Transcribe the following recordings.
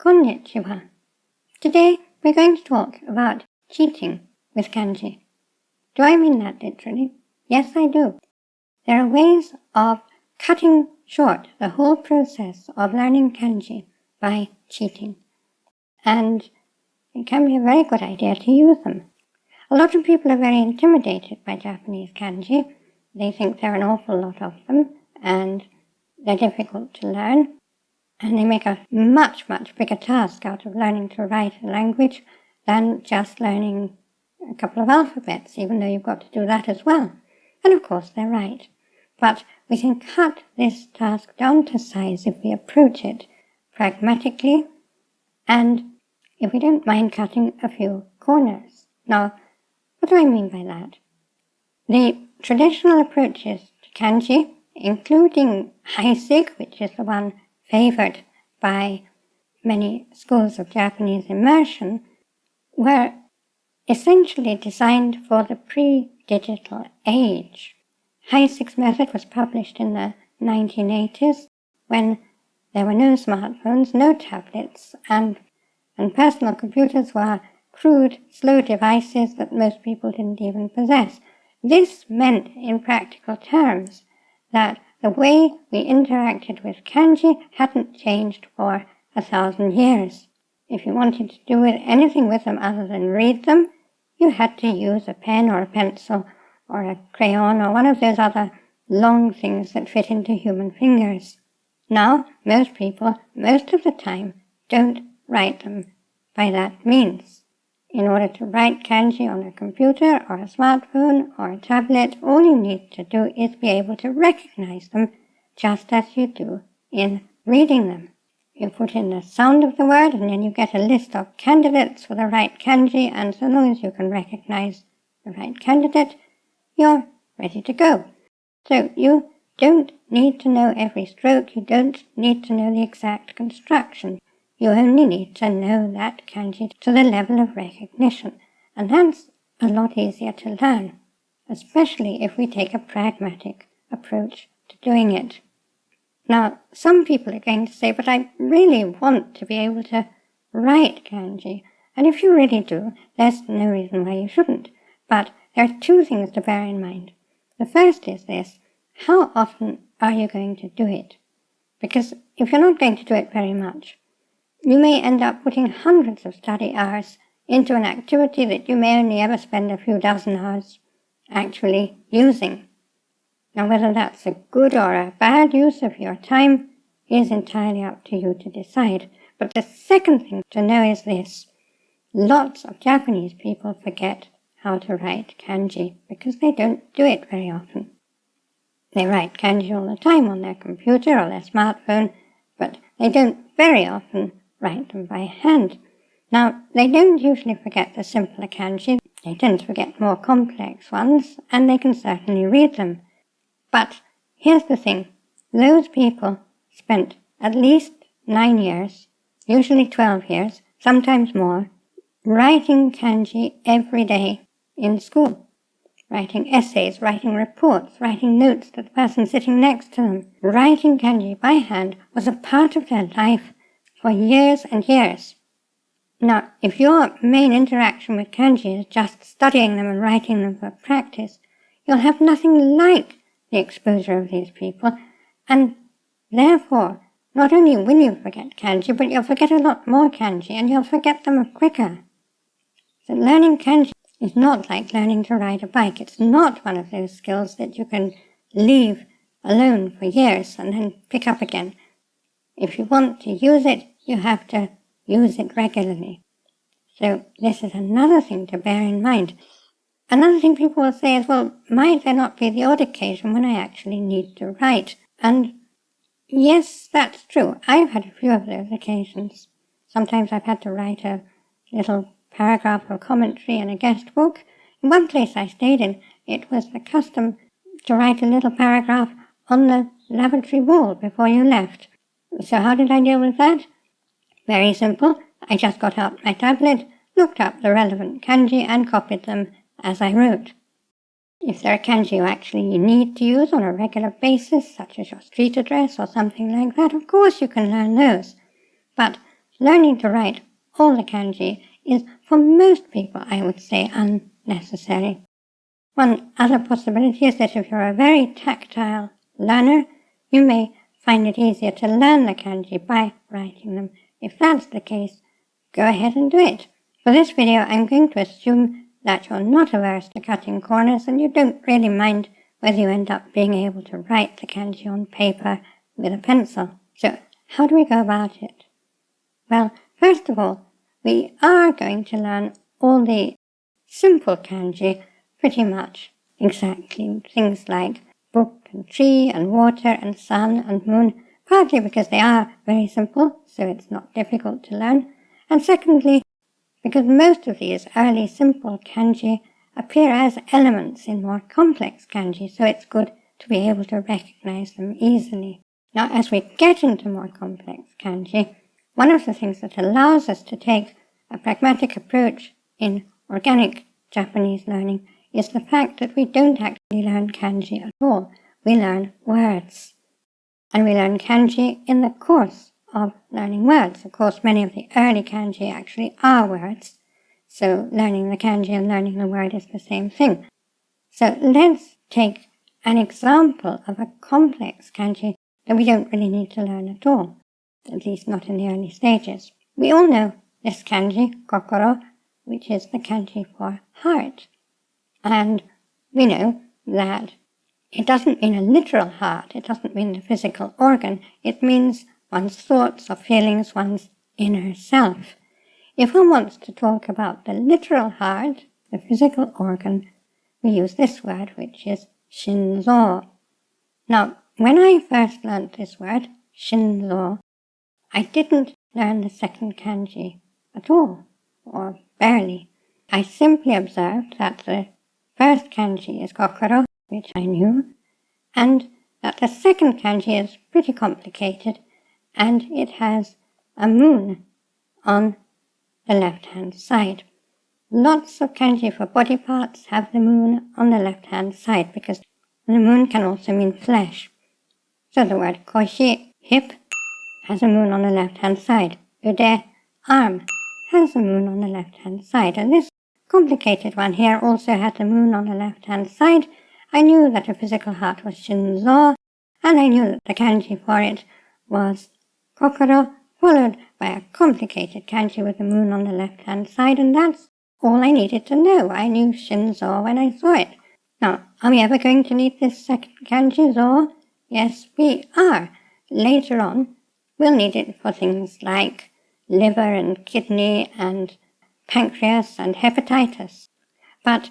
Konnichiwa. Today we're going to talk about cheating with kanji. Do I mean that literally? Yes, I do. There are ways of cutting short the whole process of learning kanji by cheating. And it can be a very good idea to use them. A lot of people are very intimidated by Japanese kanji. They think there are an awful lot of them and they're difficult to learn. And they make a much, much bigger task out of learning to write a language than just learning a couple of alphabets, even though you've got to do that as well. And of course they're right. But we can cut this task down to size if we approach it pragmatically and if we don't mind cutting a few corners. Now, what do I mean by that? The traditional approaches to kanji, including Heisig, which is the one favoured by many schools of Japanese immersion, were essentially designed for the pre-digital age. Heisig's method was published in the 1980s when there were no smartphones, no tablets, and personal computers were crude, slow devices that most people didn't even possess. This meant, in practical terms, that the way we interacted with kanji hadn't changed for 1,000 years. If you wanted to do anything with them other than read them, you had to use a pen or a pencil or a crayon or one of those other long things that fit into human fingers. Now, most people, most of the time, don't write them by that means. In order to write kanji on a computer or a smartphone or a tablet, all you need to do is be able to recognize them just as you do in reading them. You put in the sound of the word and then you get a list of candidates for the right kanji, and so long as you can recognize the right candidate, you're ready to go. So you don't need to know every stroke, you don't need to know the exact construction. You only need to know that kanji to the level of recognition, and that's a lot easier to learn, especially if we take a pragmatic approach to doing it. Now, some people are going to say, but I really want to be able to write kanji, and if you really do, there's no reason why you shouldn't. But there are two things to bear in mind. The first is this: how often are you going to do it? Because if you're not going to do it very much, you may end up putting hundreds of study hours into an activity that you may only ever spend a few dozen hours actually using. Now, whether that's a good or a bad use of your time is entirely up to you to decide. But the second thing to know is this: lots of Japanese people forget how to write kanji because they don't do it very often. They write kanji all the time on their computer or their smartphone, but they don't very often write them by hand. Now, they don't usually forget the simpler kanji. They tend to forget more complex ones, and they can certainly read them. But here's the thing: those people spent at least 9 years, usually 12 years, sometimes more, writing kanji every day in school. Writing essays, writing reports, writing notes to the person sitting next to them. Writing kanji by hand was a part of their life for years and years. Now, if your main interaction with kanji is just studying them and writing them for practice, you'll have nothing like the exposure of these people, and therefore, not only will you forget kanji, but you'll forget a lot more kanji, and you'll forget them quicker. So learning kanji is not like learning to ride a bike. It's not one of those skills that you can leave alone for years and then pick up again. If you want to use it, you have to use it regularly. So this is another thing to bear in mind. Another thing people will say is, well, might there not be the odd occasion when I actually need to write? And yes, that's true. I've had a few of those occasions. Sometimes I've had to write a little paragraph of commentary in a guest book. In one place I stayed in, it was the custom to write a little paragraph on the lavatory wall before you left. So how did I deal with that? Very simple. I just got out my tablet, looked up the relevant kanji, and copied them as I wrote. If there are kanji you actually need to use on a regular basis, such as your street address or something like that, of course you can learn those. But learning to write all the kanji is, for most people, I would say, unnecessary. One other possibility is that if you're a very tactile learner, you may find it easier to learn the kanji by writing them. If that's the case, go ahead and do it. For this video, I'm going to assume that you're not averse to cutting corners and you don't really mind whether you end up being able to write the kanji on paper with a pencil. So, how do we go about it? Well, first of all, we are going to learn all the simple kanji pretty much exactly. Things like book and tree and water and sun and moon, partly because they are very simple, so it's not difficult to learn, and secondly, because most of these early simple kanji appear as elements in more complex kanji, so it's good to be able to recognize them easily. Now, as we get into more complex kanji, one of the things that allows us to take a pragmatic approach in organic Japanese learning is the fact that we don't actually learn kanji at all. We learn words. And we learn kanji in the course of learning words. Of course, many of the early kanji actually are words. So learning the kanji and learning the word is the same thing. So let's take an example of a complex kanji that we don't really need to learn at all, at least not in the early stages. We all know this kanji, kokoro, which is the kanji for heart. And we know that it doesn't mean a literal heart, it doesn't mean the physical organ, it means one's thoughts or feelings, one's inner self. If one wants to talk about the literal heart, the physical organ, we use this word, which is shinzo. Now, when I first learnt this word, shinzo, I didn't learn the second kanji at all, or barely. I simply observed that the first kanji is kokoro, which I knew, and that the second kanji is pretty complicated, and it has a moon on the left-hand side. Lots of kanji for body parts have the moon on the left-hand side, because the moon can also mean flesh. So the word koshi, hip, has a moon on the left-hand side. Ude, arm, has a moon on the left-hand side. And this complicated one here also had the moon on the left-hand side. I knew that a physical heart was shinzo, and I knew that the kanji for it was kokoro, followed by a complicated kanji with the moon on the left-hand side, and that's all I needed to know. I knew shinzo when I saw it. Now, are we ever going to need this second kanji, zo? Yes, we are. Later on, we'll need it for things like liver and kidney and pancreas and hepatitis. But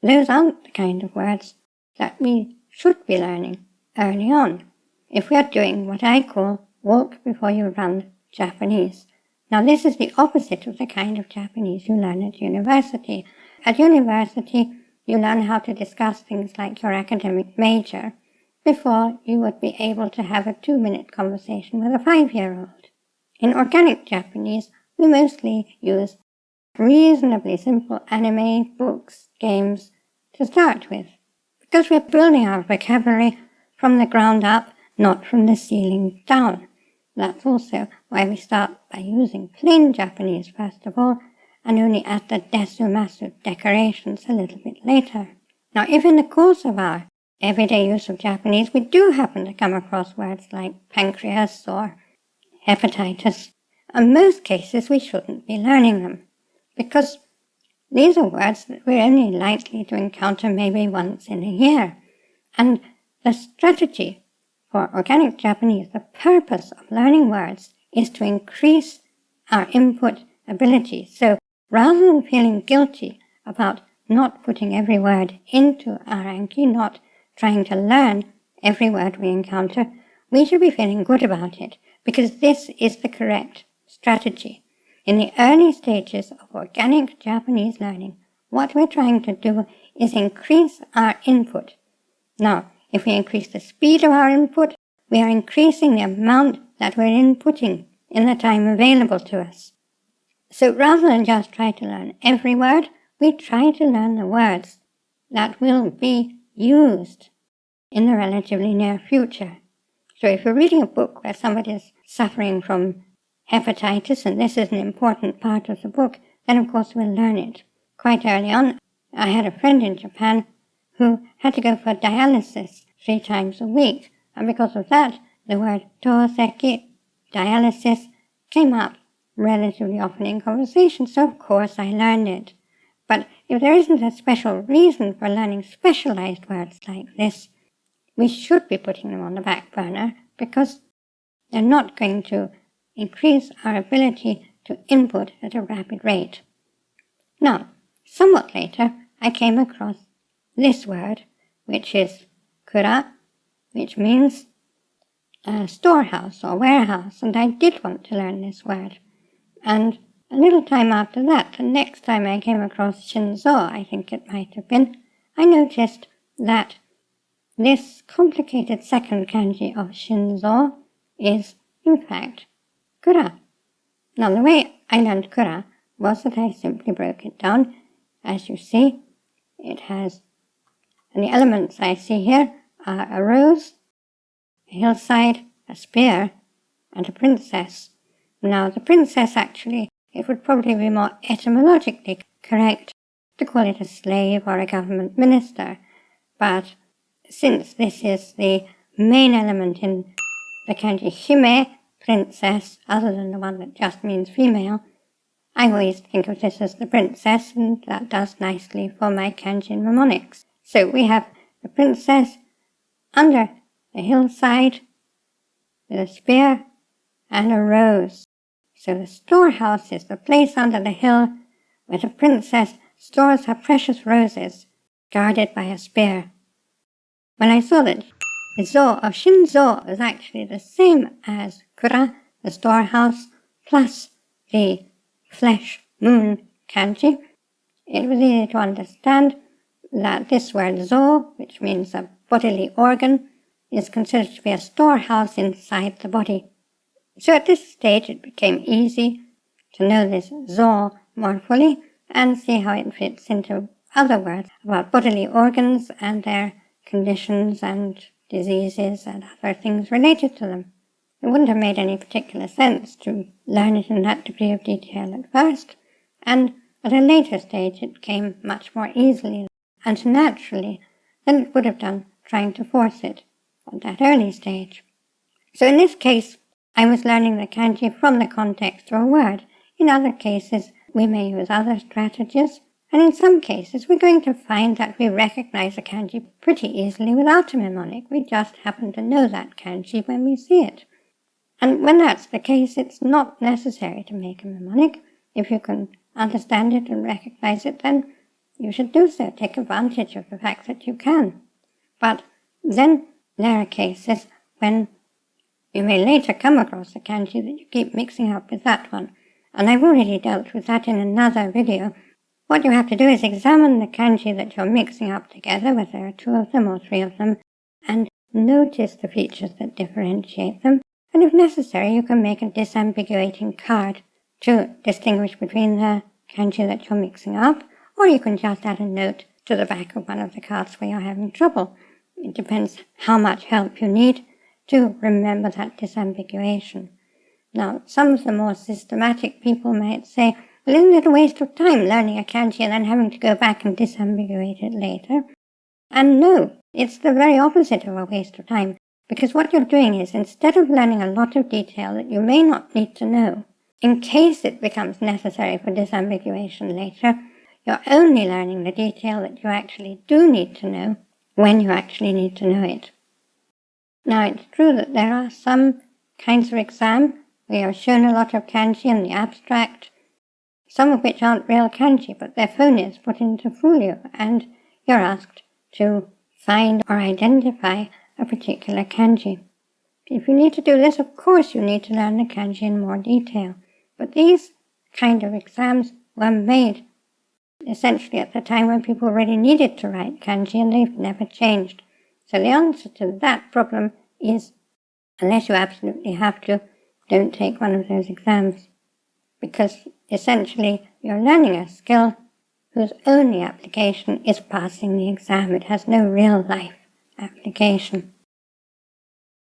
those aren't the kind of words that we should be learning early on, if we are doing what I call walk before you run Japanese. Now, this is the opposite of the kind of Japanese you learn at university. At university, you learn how to discuss things like your academic major before you would be able to have a 2-minute conversation with a 5-year-old. In organic Japanese, we mostly use reasonably simple anime, books, games to start with, because we're building our vocabulary from the ground up, not from the ceiling down. That's also why we start by using plain Japanese first of all, and only add the desu-masu decorations a little bit later. Now, if in the course of our everyday use of Japanese we do happen to come across words like pancreas or hepatitis, in most cases we shouldn't be learning them, because these are words that we're only likely to encounter maybe once in a year. And the strategy for organic Japanese, the purpose of learning words, is to increase our input ability. So rather than feeling guilty about not putting every word into our Anki, not trying to learn every word we encounter, we should be feeling good about it, because this is the correct strategy. In the early stages of organic Japanese learning, what we're trying to do is increase our input. Now, if we increase the speed of our input, we are increasing the amount that we're inputting in the time available to us. So rather than just try to learn every word, we try to learn the words that will be used in the relatively near future. So if you're reading a book where somebody is suffering from hepatitis, and this is an important part of the book, then of course we'll learn it. Quite early on, I had a friend in Japan who had to go for dialysis 3 times a week, and because of that, the word toseki, dialysis, came up relatively often in conversation, so of course I learned it. But if there isn't a special reason for learning specialized words like this, we should be putting them on the back burner because they're not going to increase our ability to input at a rapid rate. Now, somewhat later, I came across this word, which is kura, which means storehouse or warehouse, and I did want to learn this word. And a little time after that, the next time I came across Shinzo, I think it might have been, I noticed that this complicated second kanji of Shinzo is, in fact, kura. Now, the way I learned kura was that I simply broke it down. As you see, it has, and the elements I see here are a rose, a hillside, a spear, and a princess. Now, the princess actually, it would probably be more etymologically correct to call it a slave or a government minister, but since this is the main element in the kanji hime, princess, other than the one that just means female, I always think of this as the princess, and that does nicely for my kanji mnemonics. So we have the princess under the hillside with a spear and a rose. So the storehouse is the place under the hill where the princess stores her precious roses, guarded by a spear. When I saw that the zo of Shinzo was actually the same as kura, the storehouse, plus the flesh moon kanji, it was easy to understand that this word zo, which means a bodily organ, is considered to be a storehouse inside the body. So at this stage it became easy to know this zo more fully and see how it fits into other words about bodily organs and their conditions and diseases and other things related to them. It wouldn't have made any particular sense to learn it in that degree of detail at first, and at a later stage it came much more easily and naturally than it would have done trying to force it at that early stage. So in this case, I was learning the kanji from the context of a word. In other cases, we may use other strategies, and in some cases we're going to find that we recognize a kanji pretty easily without a mnemonic. We just happen to know that kanji when we see it. And when that's the case, it's not necessary to make a mnemonic. If you can understand it and recognize it, then you should do so. Take advantage of the fact that you can. But then there are cases when you may later come across a kanji that you keep mixing up with that one. And I've already dealt with that in another video. What you have to do is examine the kanji that you're mixing up together, whether there are 2 of them or 3 of them, and notice the features that differentiate them. And if necessary, you can make a disambiguating card to distinguish between the kanji that you're mixing up, or you can just add a note to the back of one of the cards where you're having trouble. It depends how much help you need to remember that disambiguation. Now, some of the more systematic people might say, well, isn't it a waste of time learning a kanji and then having to go back and disambiguate it later? And no, it's the very opposite of a waste of time, because what you're doing is, instead of learning a lot of detail that you may not need to know, in case it becomes necessary for disambiguation later, you're only learning the detail that you actually do need to know when you actually need to know it. Now, it's true that there are some kinds of exam where you're shown a lot of kanji in the abstract, some of which aren't real kanji, but they're phonies put in to fool you, and you're asked to find or identify a particular kanji. If you need to do this, of course you need to learn the kanji in more detail, but these kind of exams were made essentially at the time when people really needed to write kanji, and they've never changed. So the answer to that problem is, unless you absolutely have to, don't take one of those exams. Because essentially you're learning a skill whose only application is passing the exam. It has no real life application.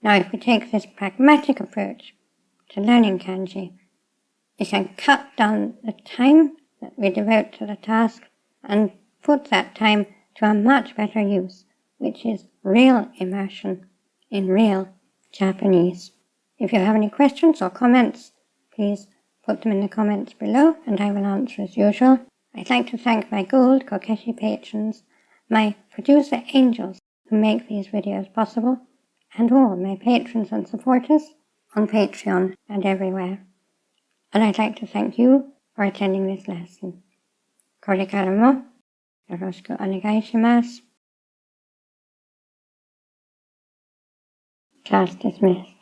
Now if we take this pragmatic approach, to learning kanji. We can cut down the time that we devote to the task and put that time to a much better use, which is real immersion in real Japanese. If you have any questions or comments, please put them in the comments below and I will answer as usual. I'd like to thank my Gold Kokeshi patrons, my producer angels who make these videos possible, and all my patrons and supporters on Patreon and everywhere. And I'd like to thank you for attending this lesson. Korekara mo yoroshiku onegai shimasu. Class dismissed.